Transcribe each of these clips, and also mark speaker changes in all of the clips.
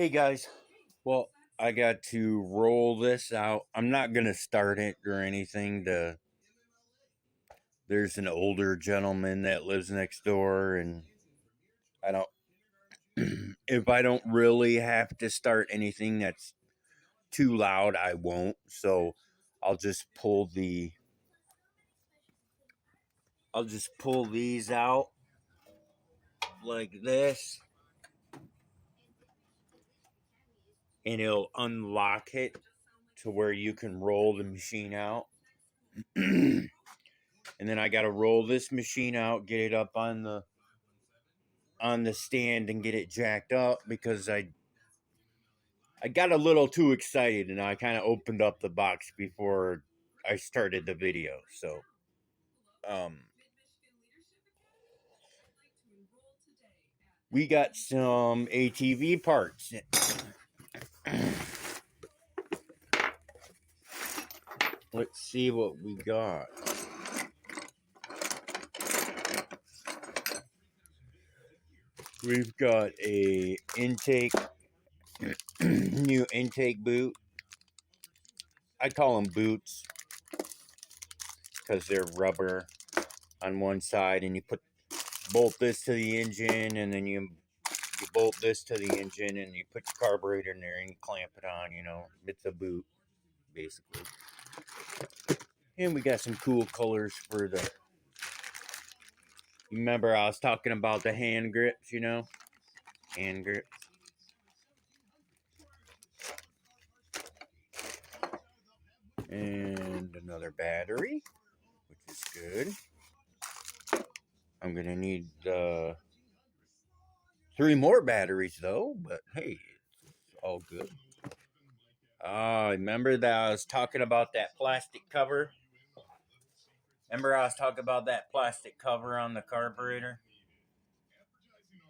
Speaker 1: Hey guys, well, I got to roll this out. I'm not gonna start it or anything. There's an older gentleman that lives next door, and I don't. If I don't really have to start anything that's too loud, I won't. So I'll just pull the. I'll just pull these out like this, and it'll unlock it to where you can roll the machine out. And then I got to roll this machine out, get it up on the stand and get it jacked up because I got a little too excited and I kind of opened up the box before I started the video. So um we got some ATV parts. Let's see what we got. We've got a intake new intake boot. I call them boots because they're rubber on one side, and you bolt this to the engine, and then you bolt this to the engine, and you put your carburetor in there and you clamp it on. It's a boot basically. And we got some cool colors for the. Remember, I was talking about the hand grips. Hand grips. And another battery, which is good. I'm gonna need 3 more batteries though, but hey, it's all good. Remember that I was talking about that plastic cover? Remember I was talking about that plastic cover on the carburetor?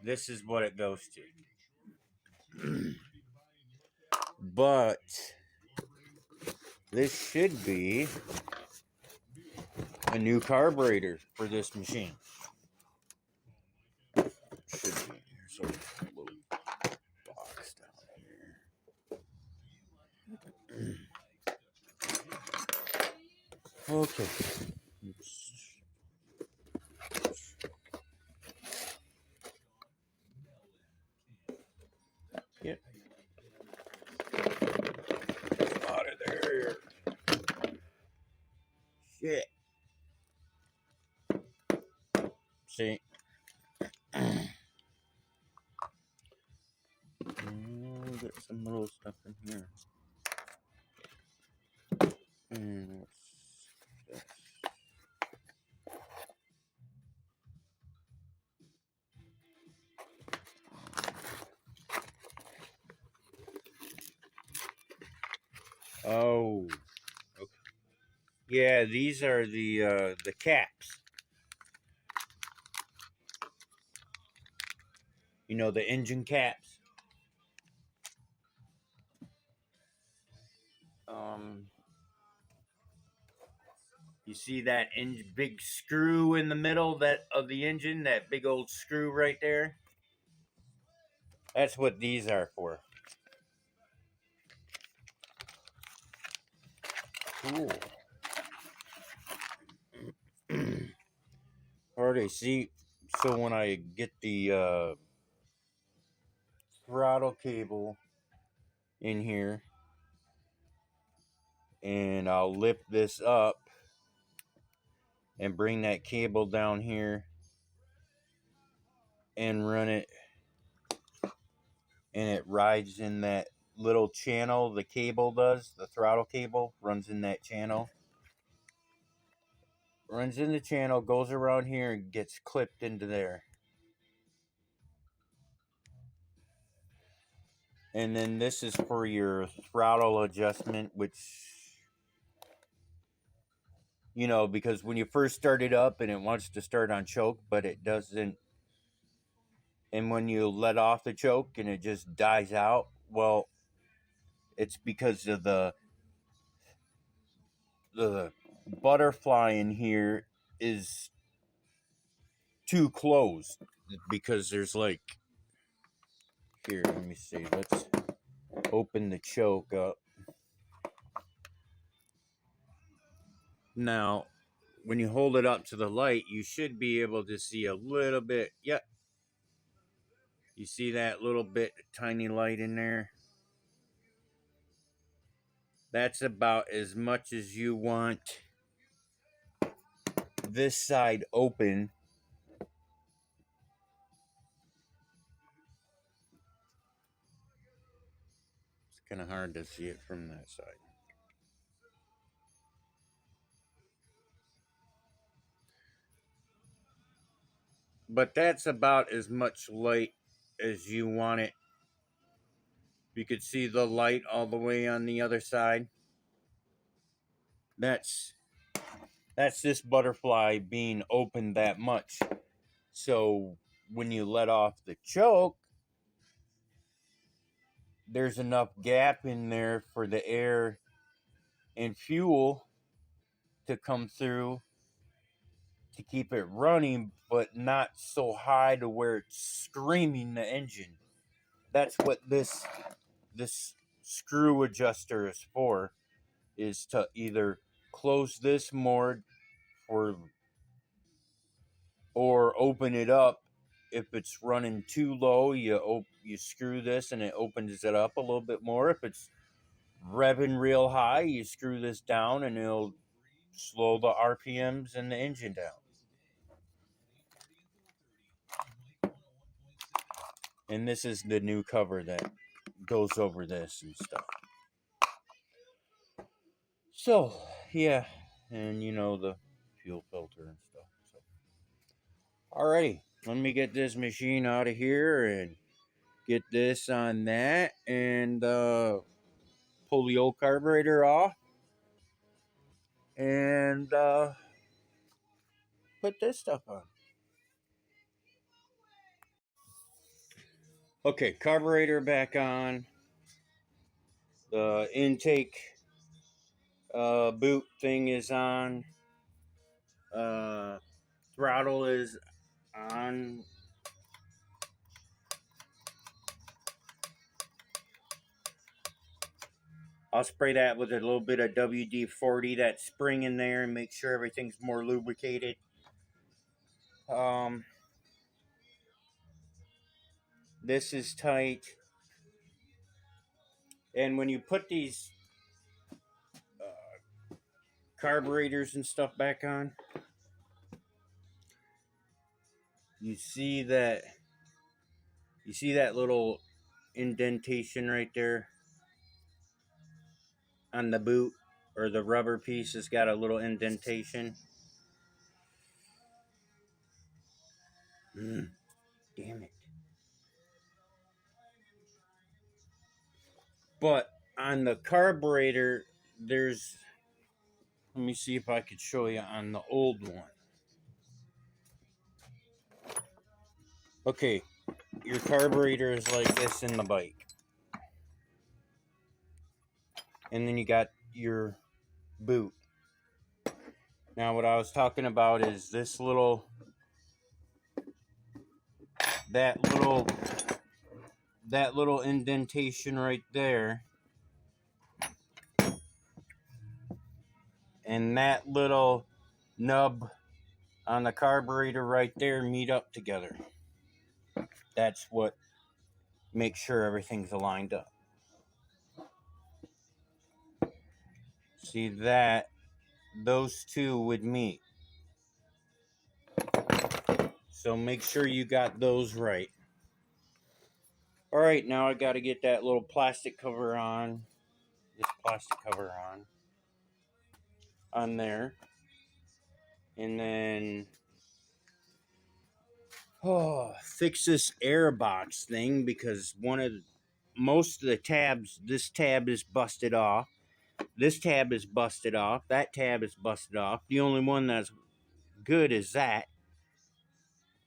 Speaker 1: This is what it goes to. But this should be a new carburetor for this machine. Should be. Here's a little box down here. Okay. Get out of there. Shit. See? Get some little stuff in here. And what's this? Oh. Okay. Yeah, these are the caps. The engine caps. Um You see that big screw in the middle of the engine, that big old screw right there? That's what these are for. Cool. Already see. So when I get the throttle cable in here, and I'll lift this up and bring that cable down here and run it, and it rides in that little channel. The cable does, the throttle cable runs in that channel, runs in the channel, goes around here and gets clipped into there. And then this is for your throttle adjustment, which, because when you first start it up and it wants to start on choke, but it doesn't. And when you let off the choke and it just dies out, well, it's because of the butterfly in here is too closed, because there's like, here, let me see, open the choke up. Now, when you hold it up to the light, you should be able to see a little bit. Yep. You see that little bit tiny light in there? That's about as much as you want this side open. It's kind of hard to see it from that side. But that's about as much light as you want it. You could see the light all the way on the other side. That's this butterfly being open that much. So when you let off the choke, there's enough gap in there for the air and fuel to come through to keep it running, but not so high to where it's screaming the engine. That's what this screw adjuster is for, is to either close this more or open it up. If it's running too low, you screw this and it opens it up a little bit more. If it's revving real high, you screw this down and it'll slow the RPMs and the engine down. And this is the new cover that goes over this and stuff. So, yeah. And you know, the fuel filter and stuff. So, alrighty. Let me get this machine out of here and get this on that and pull the old carburetor off and put this stuff on. Okay, carburetor back on. The intake boot thing is on. Throttle is on. I'll spray that with a little bit of WD-40, that spring in there, and make sure everything's more lubricated. This is tight. And when you put these carburetors and stuff back on, you see that little indentation right there on the boot, or the rubber piece has got a little indentation. Damn it. But on the carburetor, there's, let me see if I could show you on the old one. Okay, your carburetor is like this in the bike. And then you got your boot. Now what I was talking about is this little, that little indentation right there, and that little nub on the carburetor right there meet up together. That's what makes sure everything's aligned up. See that? Those two would meet. So make sure you got those right. Alright, now I got to get that little plastic cover on. This plastic cover on there. And then fix this air box thing, because most of the tabs, this tab is busted off. This tab is busted off. That tab is busted off. The only one that's good is that.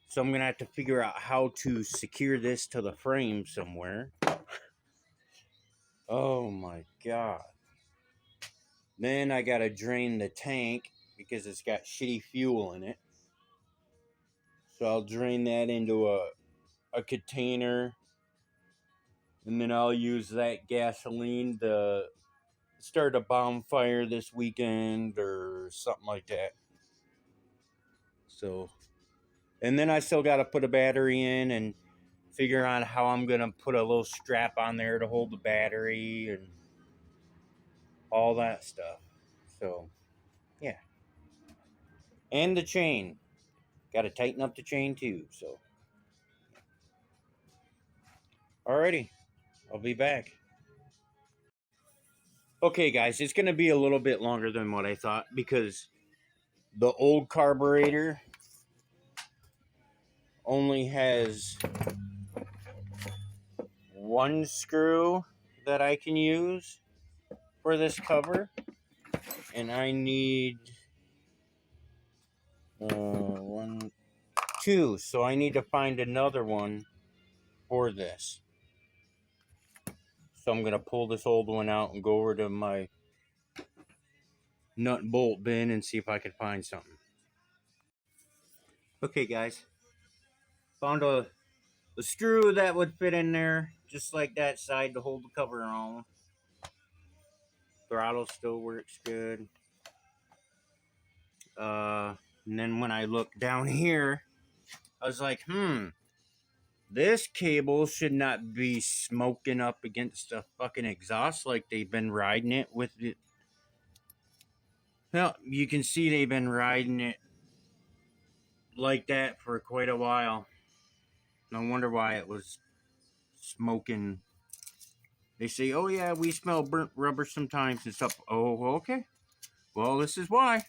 Speaker 1: So I'm going to have to figure out how to secure this to the frame somewhere. Oh my god. Then I got to drain the tank because it's got shitty fuel in it. So I'll drain that into a container And then I'll use that gasoline to start a bonfire this weekend or something like that. So, and then I still got to put a battery in and figure out how I'm going to put a little strap on there to hold the battery and all that stuff. So, yeah. And the chain. Got to tighten up the chain too. So, alrighty. I'll be back. Okay, guys, it's going to be a little bit longer than what I thought because the old carburetor only has one screw that I can use for this cover, and I need one, two, so I need to find another one for this. So I'm going to pull this old one out and go over to my nut and bolt bin and see if I can find something. Okay, guys, found a screw that would fit in there, just like that side to hold the cover on. Throttle still works good. And then when I look down here, I was like, this cable should not be smoking up against the fucking exhaust like they've been riding it with it. Well, you can see they've been riding it like that for quite a while. No wonder why it was smoking. They say, oh yeah, we smell burnt rubber sometimes and stuff. Oh, okay. Well, this is why.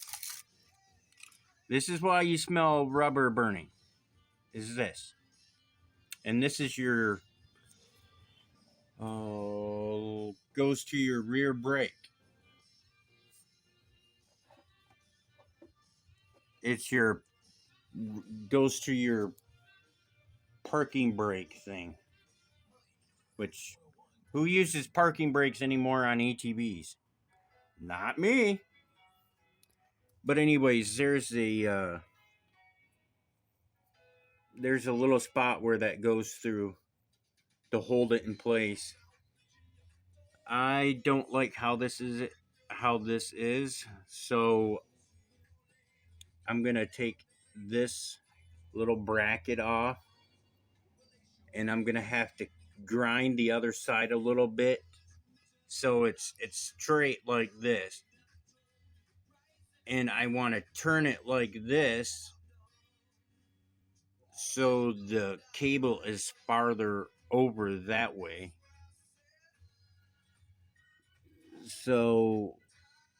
Speaker 1: This is why you smell rubber burning. Is this. And this is your goes to your rear brake. It's your goes to your parking brake thing. Which who uses parking brakes anymore on ATVs? Not me. But anyways, there's a little spot where that goes through to hold it in place. I don't like how this is, so I'm gonna take this little bracket off, and I'm gonna have to grind the other side a little bit so it's straight like this, and I want to turn it like this so the cable is farther over that way. So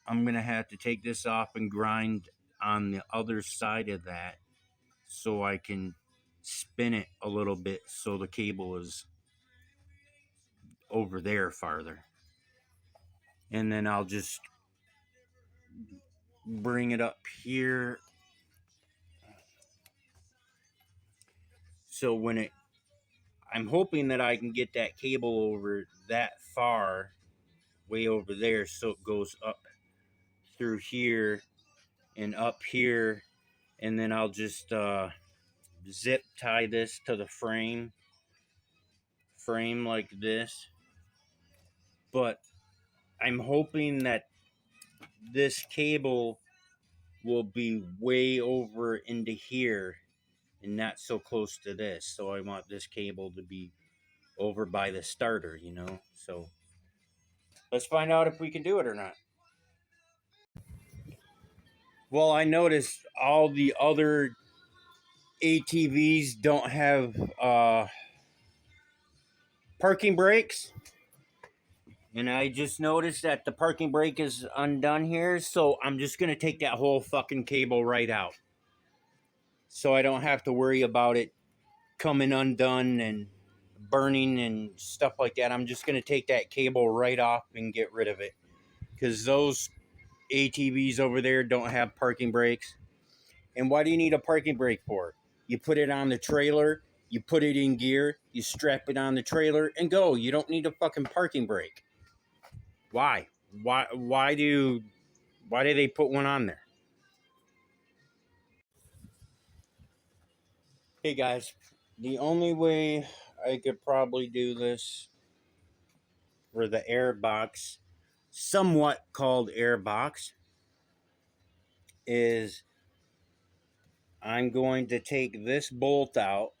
Speaker 1: I'm gonna have to take this off and grind on the other side of that so I can spin it a little bit so the cable is over there farther. And then I'll just bring it up here. So I'm hoping that I can get that cable over that far, way over there, so it goes up through here and up here. And then I'll just zip tie this to the frame like this. But I'm hoping that this cable will be way over into here and not so close to this. So I want this cable to be over by the starter, So let's find out if we can do it or not. Well, I noticed all the other ATVs don't have parking brakes. And I just noticed that the parking brake is undone here, so I'm just going to take that whole fucking cable right out. So I don't have to worry about it coming undone and burning and stuff like that. I'm just going to take that cable right off and get rid of it. Because those ATVs over there don't have parking brakes. And why do you need a parking brake for? You put it on the trailer, you put it in gear, you strap it on the trailer, and go. You don't need a fucking parking brake. Why? Why do they put one on there? Hey guys, the only way I could probably do this or the air box, somewhat called air box, is I'm going to take this bolt out,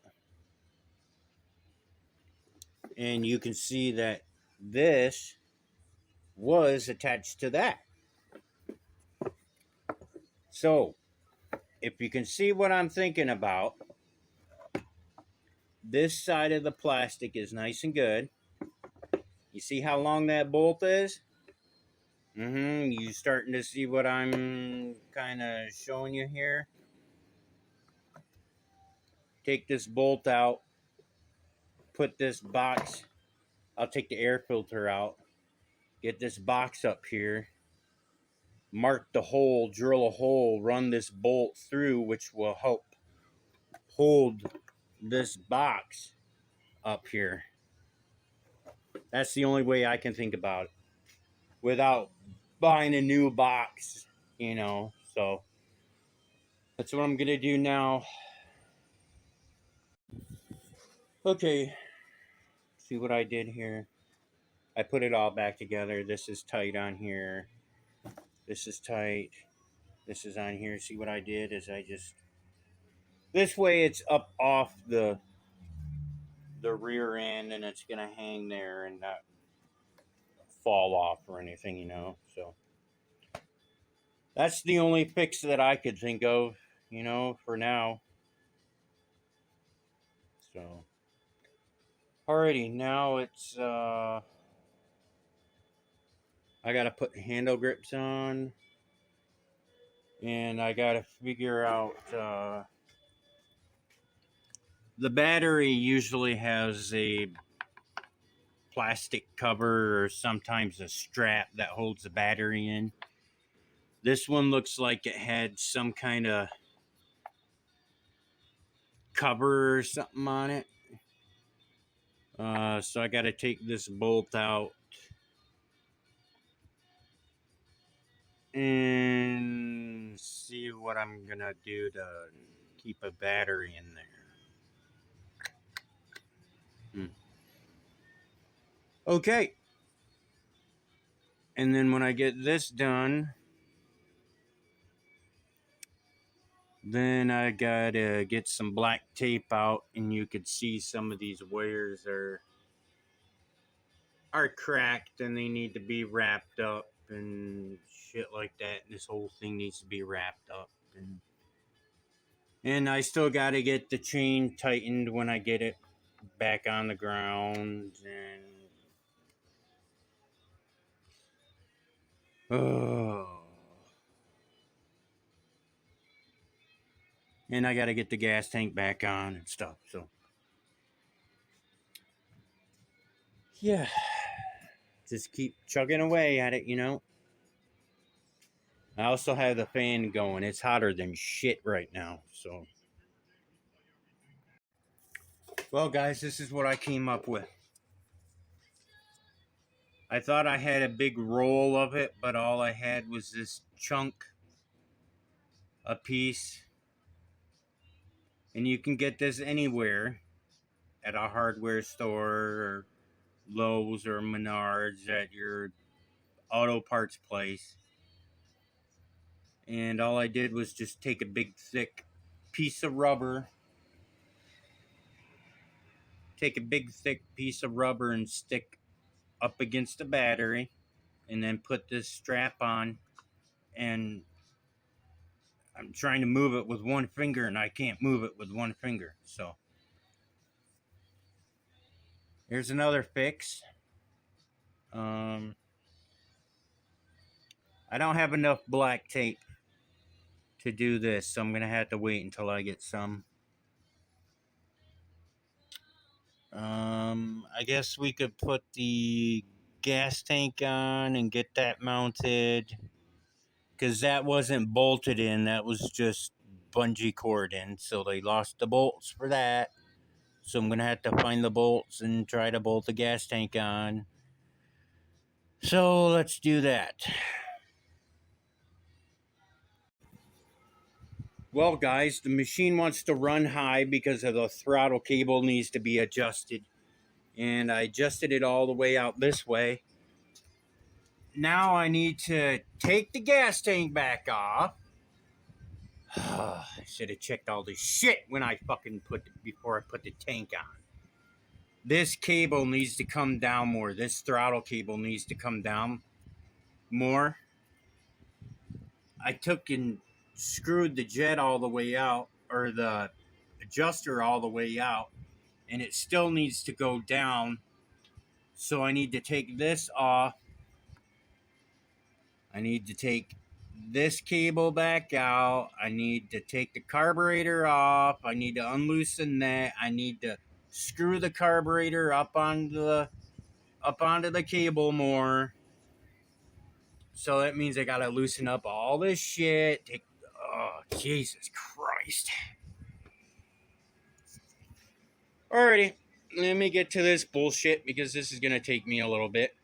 Speaker 1: and you can see that this was attached to that. So if you can see what I'm thinking about, this side of the plastic is nice and good. You see how long that bolt is? You starting to see what I'm kind of showing you here? Take this bolt out, put this box, I'll take the air filter out, get this box up here, mark the hole, drill a hole, run this bolt through, which will help hold this box up here. That's the only way I can think about it without buying a new box, you know. So that's what I'm gonna do now. Okay, see what I did here. I put it all back together. This is tight on here. This is tight. This is on here. See what I did is I just, this way it's up off the rear end, and it's gonna hang there and not fall off or anything, you know. So that's the only fix that I could think of, you know, for now. So alrighty, now it's I gotta put handle grips on, and I gotta figure out the battery usually has a plastic cover or sometimes a strap that holds the battery in. This one looks like it had some kind of cover or something on it. So I got to take this bolt out and see what I'm going to do to keep a battery in there. Okay. And then when I get this done, then I gotta get some black tape out, and you could see some of these wires are cracked and they need to be wrapped up and shit like that. And this whole thing needs to be wrapped up, and I still gotta get the chain tightened when I get it back on the ground. And I gotta get the gas tank back on and stuff. So yeah, just keep chugging away at it, you know. I also have the fan going. It's hotter than shit right now. So, well, guys, this is what I came up with. I thought I had a big roll of it, but all I had was this chunk, a piece. And you can get this anywhere at a hardware store or Lowe's or Menards, at your auto parts place. And all I did was just take a big thick piece of rubber, and stick up against the battery, and then put this strap on. And I'm trying to move it with one finger, and I can't move it with one finger. So here's another fix. I don't have enough black tape to do this, so I'm gonna have to wait until I get some. I guess we could put the gas tank on and get that mounted, because that wasn't bolted in, that was just bungee cord in, so they lost the bolts for that. So I'm gonna have to find the bolts and try to bolt the gas tank on. So let's do that. Well, guys, the machine wants to run high because of the throttle cable needs to be adjusted. And I adjusted it all the way out this way. Now I need to take the gas tank back off. I should have checked all this shit when I fucking before I put the tank on. This cable needs to come down more. This throttle cable needs to come down more. I took and screwed the jet all the way out, or the adjuster all the way out, and it still needs to go down. So I need to take this off. I need to take this cable back out. I need to take the carburetor off. I need to unloosen that. I need to screw the carburetor up onto the cable more. So that means I gotta loosen up all this shit. Oh, Jesus Christ. Alrighty, let me get to this bullshit because this is gonna take me a little bit.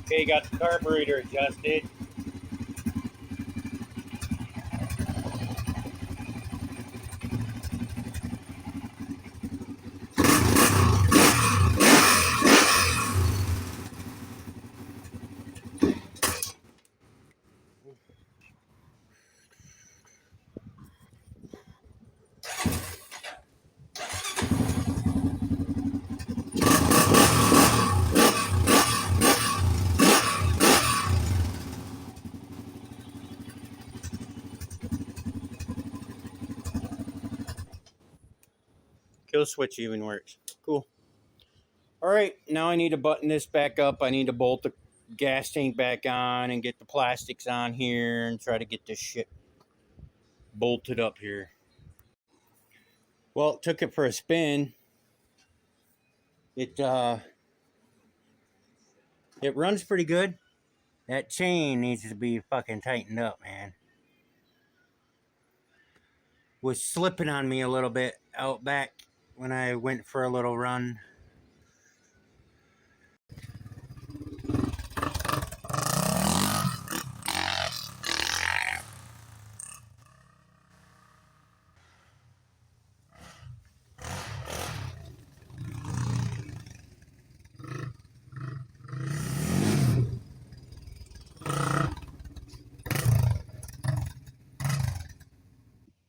Speaker 1: Okay, got the carburetor adjusted. Kill switch even works. Cool. Alright, now I need to button this back up. I need to bolt the gas tank back on and get the plastics on here and try to get this shit bolted up here. Well, it took it for a spin. It runs pretty good. That chain needs to be fucking tightened up, man. Was slipping on me a little bit out back when I went for a little run.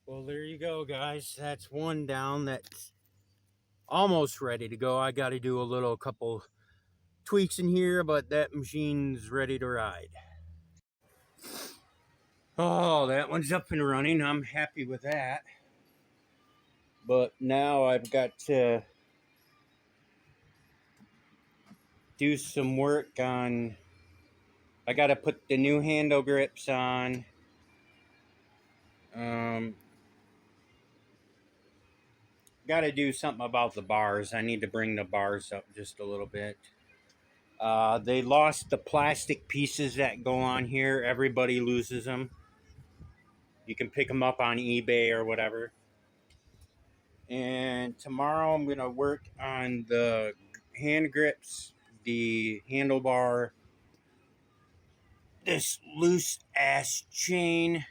Speaker 1: Well, there you go, guys. That's one down. That's almost ready to go. I got to do a couple tweaks in here, but that machine's ready to ride. Oh, that one's up and running. I'm happy with that. But now I've got to do some work on... I got to put the new handle grips on. Got to do something about the bars. I need to bring the bars up just a little bit. They lost the plastic pieces that go on here. Everybody loses them. You can pick them up on eBay or whatever. And tomorrow I'm going to work on the hand grips, the handlebar, this loose ass chain.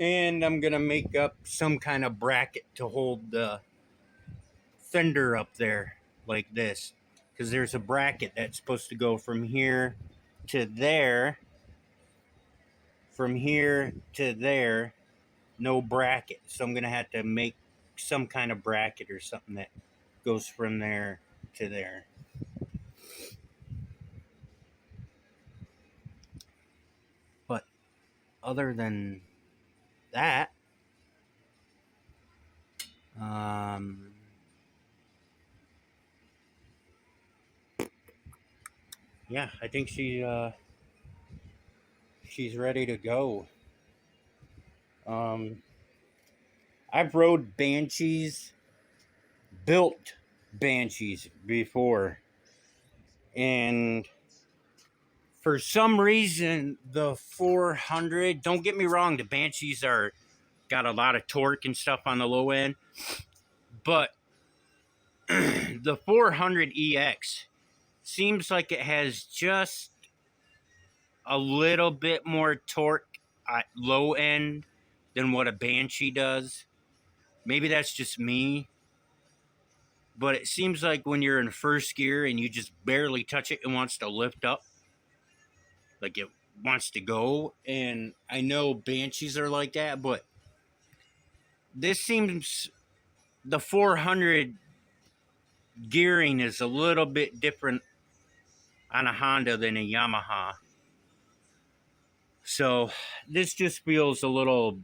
Speaker 1: And I'm going to make up some kind of bracket to hold the fender up there like this. Because there's a bracket that's supposed to go from here to there. From here to there. No bracket. So I'm going to have to make some kind of bracket or something that goes from there to there. But other than that, yeah, I think she's ready to go. I've rode Banshees, built Banshees before, and for some reason the 400, don't get me wrong, the Banshees got a lot of torque and stuff on the low end, but the 400EX seems like it has just a little bit more torque at low end than what a Banshee does. Maybe that's just me, but it seems like when you're in first gear and you just barely touch it, it wants to lift up, like it wants to go. And I know Banshees are like that, but this seems the 400 gearing is a little bit different on a Honda than a Yamaha. So this just feels a little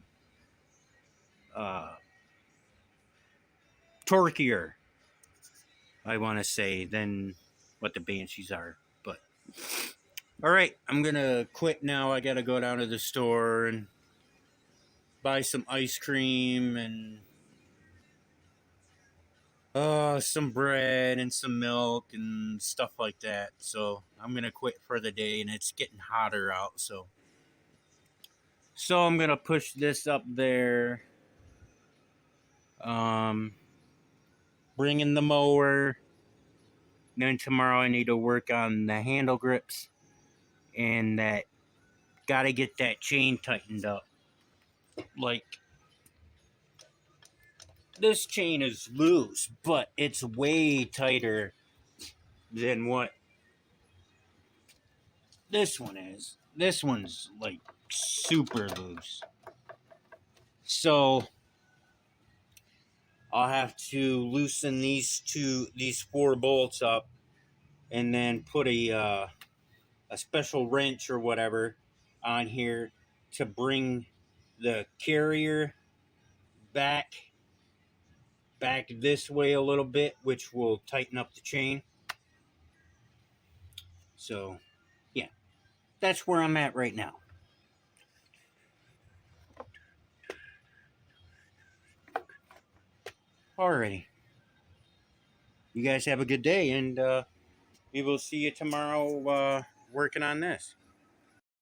Speaker 1: torqueier, I want to say, than what the Banshees are. But all right, I'm gonna quit now. I gotta go down to the store and buy some ice cream and some bread and some milk and stuff like that. So I'm gonna quit for the day, and it's getting hotter out. So I'm gonna push this up there. Bring in the mower. Then tomorrow I need to work on the handle grips and that. Gotta get that chain tightened up. Like, this chain is loose, but it's way tighter than what this one is. This one's like super loose. So I'll have to loosen these four bolts up, and then put a special wrench or whatever on here to bring the carrier back this way a little bit, which will tighten up the chain. So yeah, that's where I'm at right now. Alrighty. You guys have a good day, and we will see you tomorrow working on this.